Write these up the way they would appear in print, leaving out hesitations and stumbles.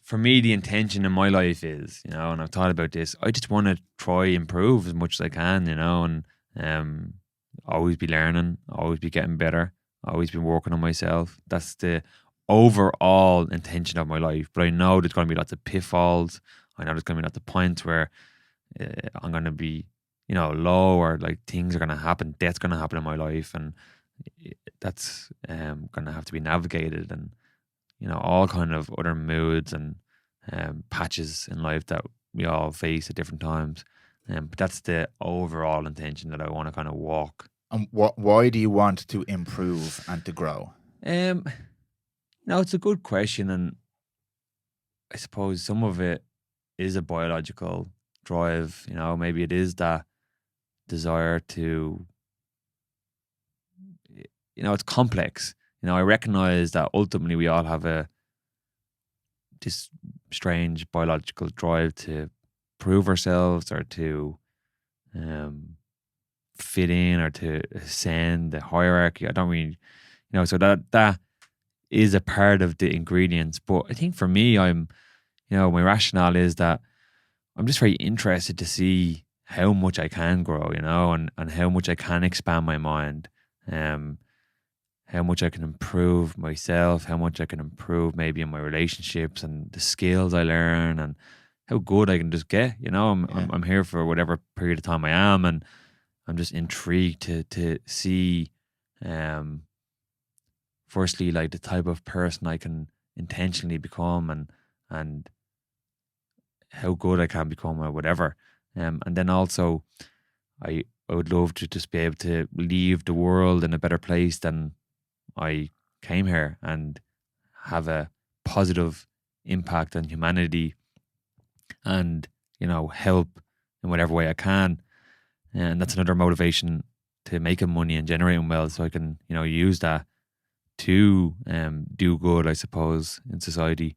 for me, the intention in my life is, and I've thought about this, I just want to try improve as much as I can, and always be learning, always be getting better, always be working on myself. That's the overall intention of my life. But I know there's going to be lots of pitfalls. I know there's going to be lots of points where I'm going to be, low, or like things are going to happen, death's going to happen in my life, and that's going to have to be navigated, and all kind of other moods and patches in life that we all face at different times. But that's the overall intention that I want to kind of walk. And why do you want to improve and to grow? It's a good question, and I suppose some of it is a biological drive. Maybe it is that desire to. It's complex. I recognize that ultimately we all have this strange biological drive to prove ourselves, or to fit in, or to ascend the hierarchy. I don't really, so that is a part of the ingredients. But I think for me, my rationale is that I'm just very interested to see how much I can grow, and how much I can expand my mind. How much I can improve myself, how much I can improve maybe in my relationships, and the skills I learn, and how good I can just get. I'm here for whatever period of time I am, and I'm just intrigued to see, firstly, like the type of person I can intentionally become, and how good I can become, or whatever. And then also, I would love to just be able to leave the world in a better place than I came here, and have a positive impact on humanity, and help in whatever way I can. And that's another motivation to making money and generating wealth, so I can use that to do good, I suppose, in society.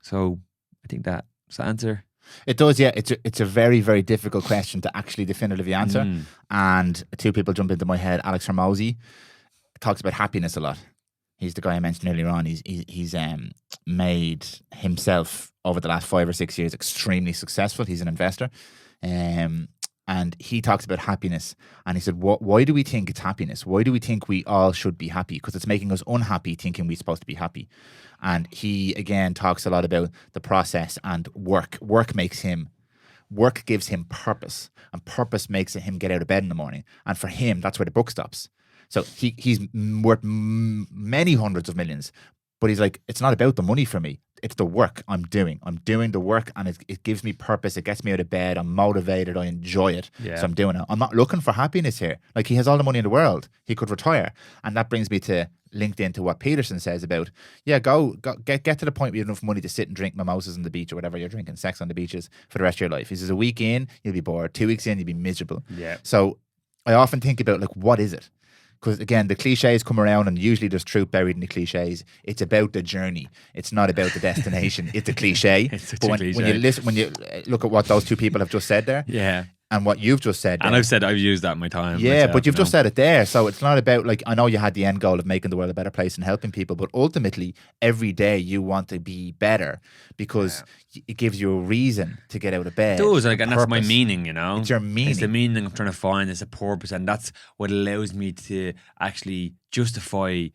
So I think that's the answer. It does, yeah. It's a very, very difficult question to actually definitively answer. And two people jump into my head. Alex Hormozy talks about happiness a lot. He's the guy I mentioned earlier on. He's made himself over the last 5 or 6 years extremely successful. He's an investor, and he talks about happiness. And he said, "Why do we think it's happiness? Why do we think we all should be happy? Because it's making us unhappy thinking we're supposed to be happy." And he again talks a lot about the process and work. Work gives him purpose, and purpose makes him get out of bed in the morning. And for him, that's where the book stops. So he's worth many hundreds of millions, but he's like, it's not about the money for me. It's the work I'm doing. I'm doing the work, and it gives me purpose. It gets me out of bed. I'm motivated. I enjoy it. Yeah. So I'm doing it. I'm not looking for happiness here. Like, he has all the money in the world. He could retire. And that brings me to linked into what Peterson says about, go get to the point where you have enough money to sit and drink mimosas on the beach, or whatever you're drinking, sex on the beaches, for the rest of your life. He says, a week in, you'll be bored. 2 weeks in, you'll be miserable. Yeah. So I often think about, like, what is it? Because again, the cliches come around, and usually there's truth buried in the cliches. It's about the journey. It's not about the destination. It's a cliche. But when you look at what those two people have just said there, and what you've just said, and I've used that in my time. Yeah, myself, but you've just said it there. So it's not about, like, I know you had the end goal of making the world a better place and helping people, but ultimately every day you want to be better, because it gives you a reason to get out of bed. It does, like, and that's my meaning, It's your meaning. It's the meaning I'm trying to find. It's a purpose, and that's what allows me to actually justify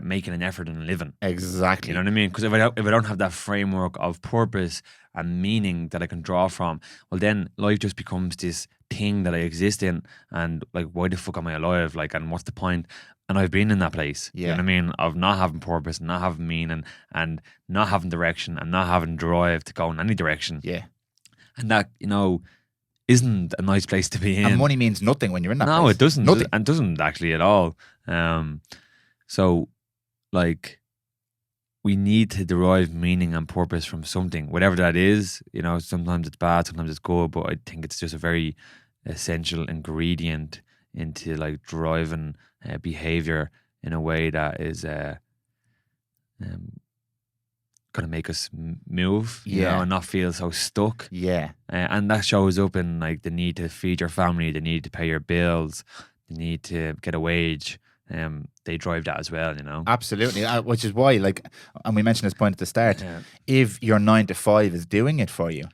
making an effort and living. Exactly. You know what I mean? Because if I don't have that framework of purpose and meaning that I can draw from, well, then life just becomes this thing that I exist in, and like, why the fuck am I alive? Like, and what's the point? And I've been in that place. You know what I mean? Of not having purpose, not having meaning, and not having direction, and not having drive to go in any direction. Yeah. And that, isn't a nice place to be in. And money means nothing when you're in that place. No, it doesn't. Nothing. And doesn't actually at all. So, like, we need to derive meaning and purpose from something, whatever that is. Sometimes it's bad, sometimes it's good, but I think it's just a very essential ingredient into, like, driving behavior in a way that is going to make us move, and not feel so stuck. Yeah. And that shows up in, like, the need to feed your family, the need to pay your bills, the need to get a wage, they drive that as well, Absolutely, which is why, like, and we mentioned this point at the start. Yeah. If your 9 to 5 is doing it for you,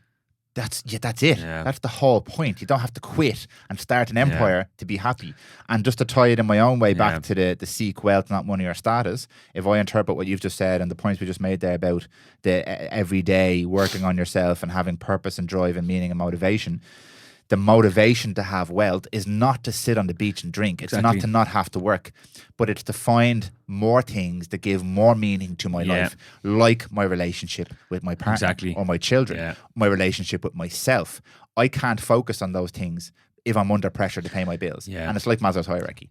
that's it. Yeah. That's the whole point. You don't have to quit and start an empire to be happy. And just to tie it in my own way back to the seek wealth, not money or status. If I interpret what you've just said and the points we just made there about the everyday working on yourself and having purpose and drive and meaning and motivation. The motivation to have wealth is not to sit on the beach and drink. It's not to not have to work, but it's to find more things that give more meaning to my life, like my relationship with my partner or my children, my relationship with myself. I can't focus on those things if I'm under pressure to pay my bills. And it's like Maslow's hierarchy.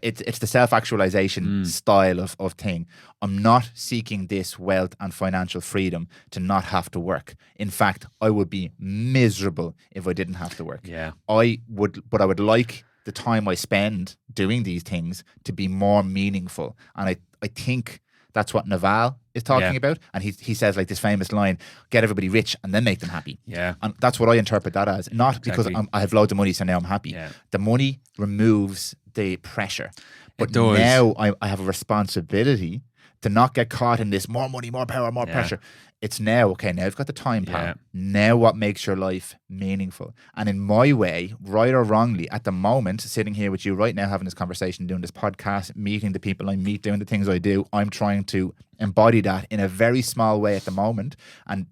It's the self-actualization style of thing. I'm not seeking this wealth and financial freedom to not have to work. In fact, I would be miserable if I didn't have to work. I would like the time I spend doing these things to be more meaningful. And I think that's what Naval is talking about. And he says, like, this famous line, get everybody rich and then make them happy. And that's what I interpret that as. Not because I have loads of money, so now I'm happy. The money removes the pressure. But now I have a responsibility to not get caught in this more money, more power, more pressure. It's now, okay, now I've got the time, pal. Now what makes your life meaningful? And in my way, right or wrongly, at the moment, sitting here with you right now, having this conversation, doing this podcast, meeting the people I meet, doing the things I do, I'm trying to embody that in a very small way at the moment and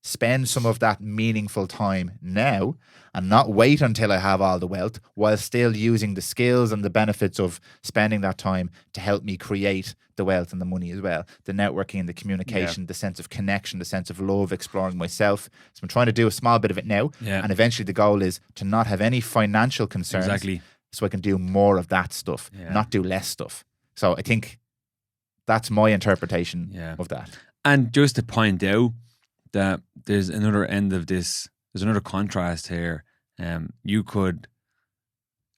spend some of that meaningful time now and not wait until I have all the wealth, while still using the skills and the benefits of spending that time to help me create the wealth and the money as well. The networking and the communication, the sense of connection, the sense of love, exploring myself. So I'm trying to do a small bit of it now. And eventually the goal is to not have any financial concerns. So I can do more of that stuff, not do less stuff. So I think that's my interpretation of that. And just to point out that there's another end of this, there's another contrast here. You could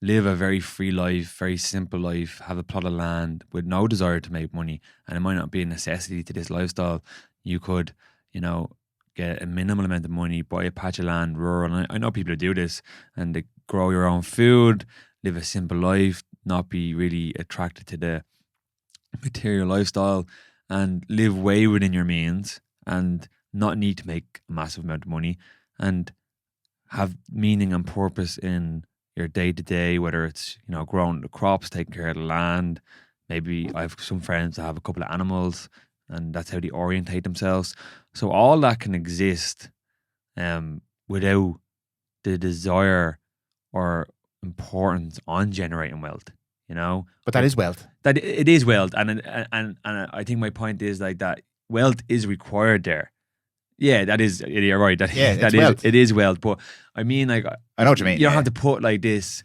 live a very free life, very simple life, have a plot of land with no desire to make money, and it might not be a necessity to this lifestyle. You could, get a minimal amount of money, buy a patch of land, rural. And I know people who do this, and they grow your own food, live a simple life, not be really attracted to the material lifestyle, and live way within your means, and not need to make a massive amount of money, and have meaning and purpose in your day-to-day, whether it's, growing the crops, taking care of the land. Maybe I have some friends that have a couple of animals and that's how they orientate themselves. So all that can exist without the desire or importance on generating wealth, But that is wealth. That it is wealth. And I think my point is like that wealth is required there. Yeah, that is, you're right. It is wealth. But I mean, like, I know what you mean. You don't have to put like this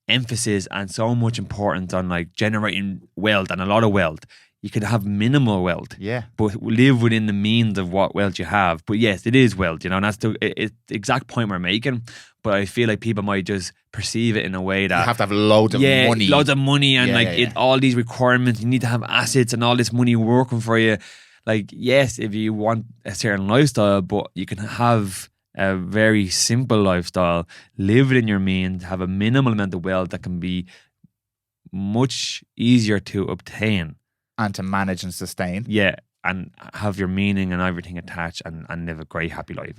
emphasis and so much importance on like generating wealth and a lot of wealth. You could have minimal wealth, but live within the means of what wealth you have. But yes, it is wealth, and that's the exact point we're making. But I feel like people might just perceive it in a way that you have to have loads of money, and all these requirements. You need to have assets and all this money working for you. Like, yes, if you want a certain lifestyle, but you can have a very simple lifestyle, live within your means, have a minimal amount of wealth that can be much easier to obtain. And to manage and sustain. Yeah, and have your meaning and everything attached and live a great, happy life.